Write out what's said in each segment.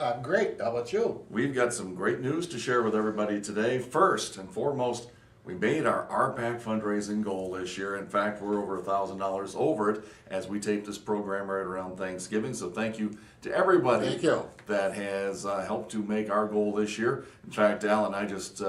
I'm great. How about you? We've got some great news to share with everybody today. First and foremost, we made our RPAC fundraising goal this year. In fact, we're over $1,000 over it as we tape this program right around Thanksgiving. So thank you to everybody Thank you. that has helped to make our goal this year. In fact, Al and I just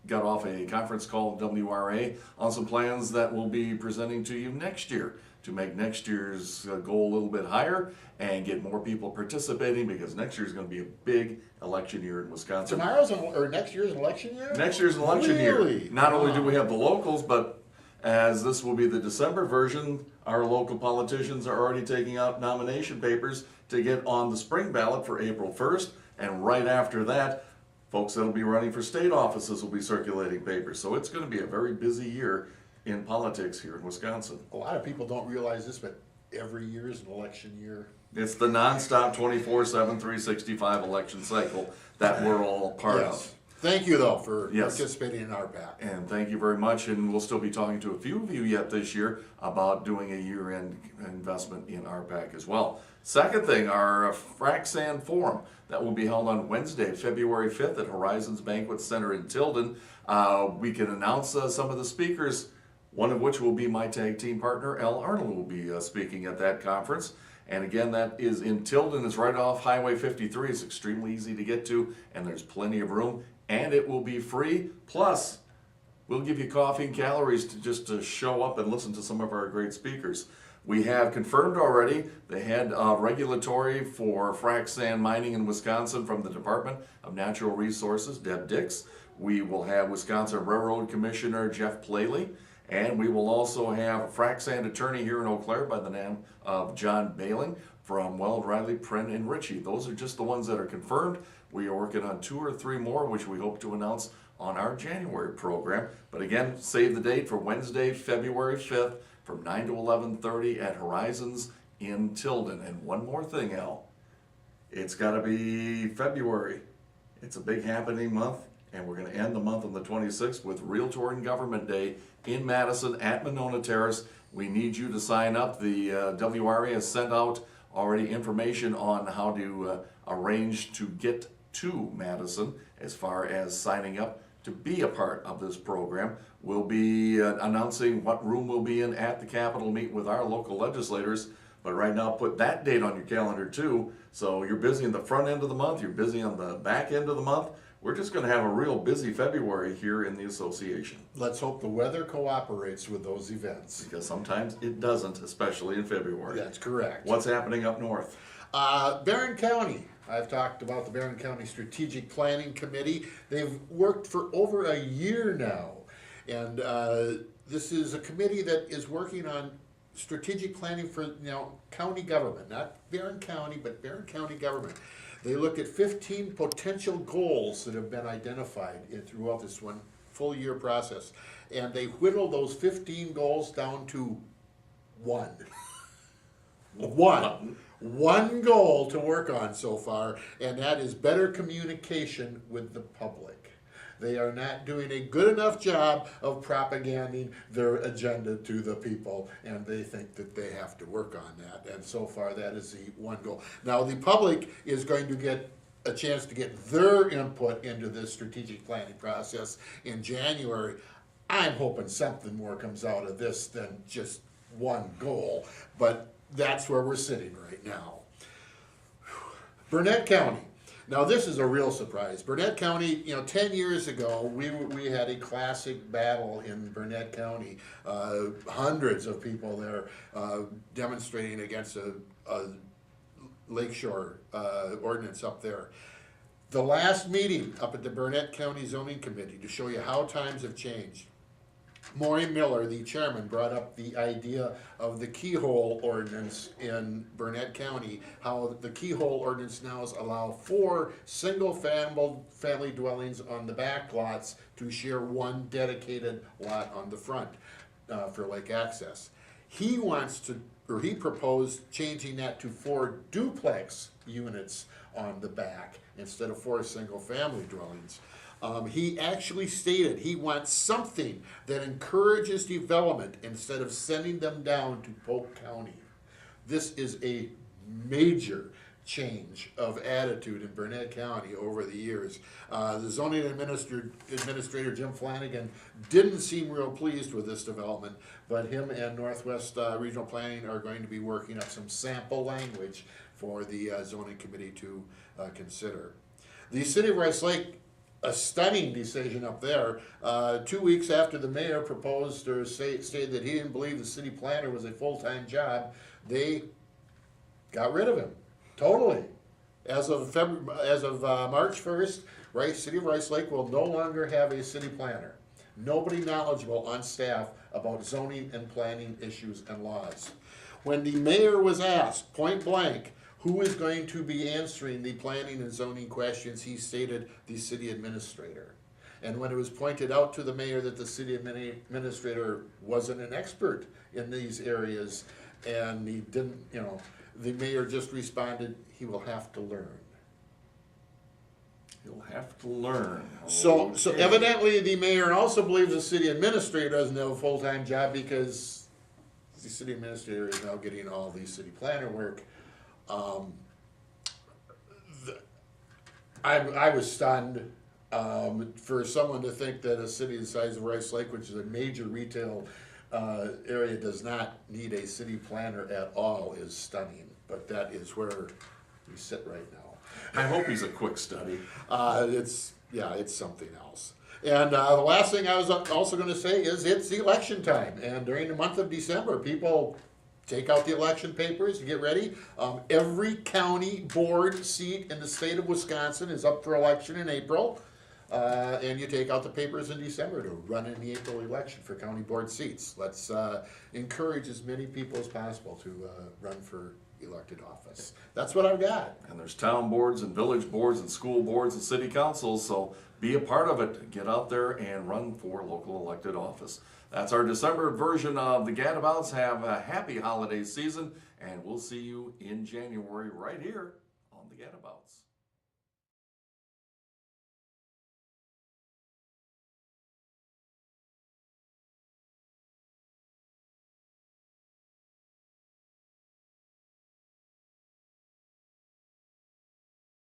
got off a conference call with WRA on some plans that we'll be presenting to you next year to make next year's goal a little bit higher and get more people participating, because next year is going to be a big election year in Wisconsin. Next year's an election year? Next year's an election Really? year. Not only do Wow. we have the locals, but as this will be the December version, our local politicians are already taking out nomination papers to get on the spring ballot for April 1st. And right after that, folks that'll be running for state offices will be circulating papers. So it's going to be a very busy year in politics here in Wisconsin. A lot of people don't realize this, but every year is an election year. It's the nonstop 24/7, 365 election cycle that we're all part of. Thank you, though, for Yes. participating in RPAC. And thank you very much, and we'll still be talking to a few of you yet this year about doing a year-end investment in RPAC as well. Second thing, our frac sand forum that will be held on Wednesday, February 5th at Horizons Banquet Center in Tilden. We can announce some of the speakers, one of which will be my tag team partner, Al Arnold, will be speaking at that conference. And again, that is in Tilden. It's right off Highway 53. It's extremely easy to get to, and there's plenty of room. And it will be free. Plus, we'll give you coffee and calories to show up and listen to some of our great speakers. We have confirmed already the head of regulatory for frac sand mining in Wisconsin from the Department of Natural Resources, Deb Dix. We will have Wisconsin Railroad Commissioner Jeff Plaley. And we will also have a frac sand attorney here in Eau Claire by the name of John Bailing from Weld, Riley, Pren, and Ritchie. Those are just the ones that are confirmed. We are working on 2 or 3 more, which we hope to announce on our January program. But again, save the date for Wednesday, February 5th from 9 to 11:30 at Horizons in Tilden. And one more thing, Al. It's got to be February. It's a big happening month. And we're going to end the month on the 26th with REALTOR Government Day in Madison at Monona Terrace. We need you to sign up. The WRA has sent out already information on how to arrange to get to Madison as far as signing up to be a part of this program. We'll be announcing what room we'll be in at the Capitol, meet with our local legislators. But right now, put that date on your calendar too. So you're busy in the front end of the month, you're busy on the back end of the month. We're just going to have a real busy February here in the association. Let's hope the weather cooperates with those events. Because sometimes it doesn't, especially in February. That's correct. What's happening up north? Barron County. I've talked about the Barron County Strategic Planning Committee. They've worked for over a year now. And this is a committee that is working on strategic planning for county government. Not Barron County, but Barron County government. They looked at 15 potential goals that have been identified throughout this one full year process. And they whittled those 15 goals down to one. One goal to work on so far, and that is better communication with the public. They are not doing a good enough job of propaganding their agenda to the people, and they think that they have to work on that. And so far, that is the one goal. Now, the public is going to get a chance to get their input into this strategic planning process in January. I'm hoping something more comes out of this than just one goal, but that's where we're sitting right now. Burnett County. Now, this is a real surprise. Burnett County, 10 years ago, we had a classic battle in Burnett County. Hundreds of people there demonstrating against a lakeshore ordinance up there. The last meeting up at the Burnett County Zoning Committee, to show you how times have changed, Maureen Miller, the chairman, brought up the idea of the keyhole ordinance in Burnett County, how the keyhole ordinance now allow 4 single-family dwellings on the back lots to share one dedicated lot on the front for lake access. He proposed changing that to 4 duplex units on the back instead of 4 single-family dwellings. He actually stated he wants something that encourages development instead of sending them down to Polk County. This is a major change of attitude in Burnett County over the years. The zoning administrator, Jim Flanagan, didn't seem real pleased with this development, but him and Northwest Regional Planning are going to be working up some sample language for the zoning committee to consider. The city of Rice Lake, a stunning decision up there. 2 weeks after the mayor proposed or stated that he didn't believe the city planner was a full-time job, they got rid of him. Totally. As of March 1st, City of Rice Lake will no longer have a city planner. Nobody knowledgeable on staff about zoning and planning issues and laws. When the mayor was asked point blank who is going to be answering the planning and zoning questions, he stated the city administrator. And when it was pointed out to the mayor that the city administrator wasn't an expert in these areas, and he didn't, the mayor just responded, he will have to learn. He'll have to learn. So evidently the mayor also believes the city administrator doesn't have a full-time job, because the city administrator is now getting all the city planner work. I was stunned for someone to think that a city the size of Rice Lake, which is a major retail area, does not need a city planner at all, is stunning. But that is where we sit right now. I hope he's a quick study. It's something else. And the last thing I was also going to say is it's election time, and during the month of December, people take out the election papers and get ready. Every county board seat in the state of Wisconsin is up for election in April. And you take out the papers in December to run in the April election for county board seats. Let's encourage as many people as possible to run for elected office. That's what I've got. And there's town boards and village boards and school boards and city councils, so be a part of it. Get out there and run for local elected office. That's our December version of the GADabouts. Have a happy holiday season, and we'll see you in January right here on the GADabouts.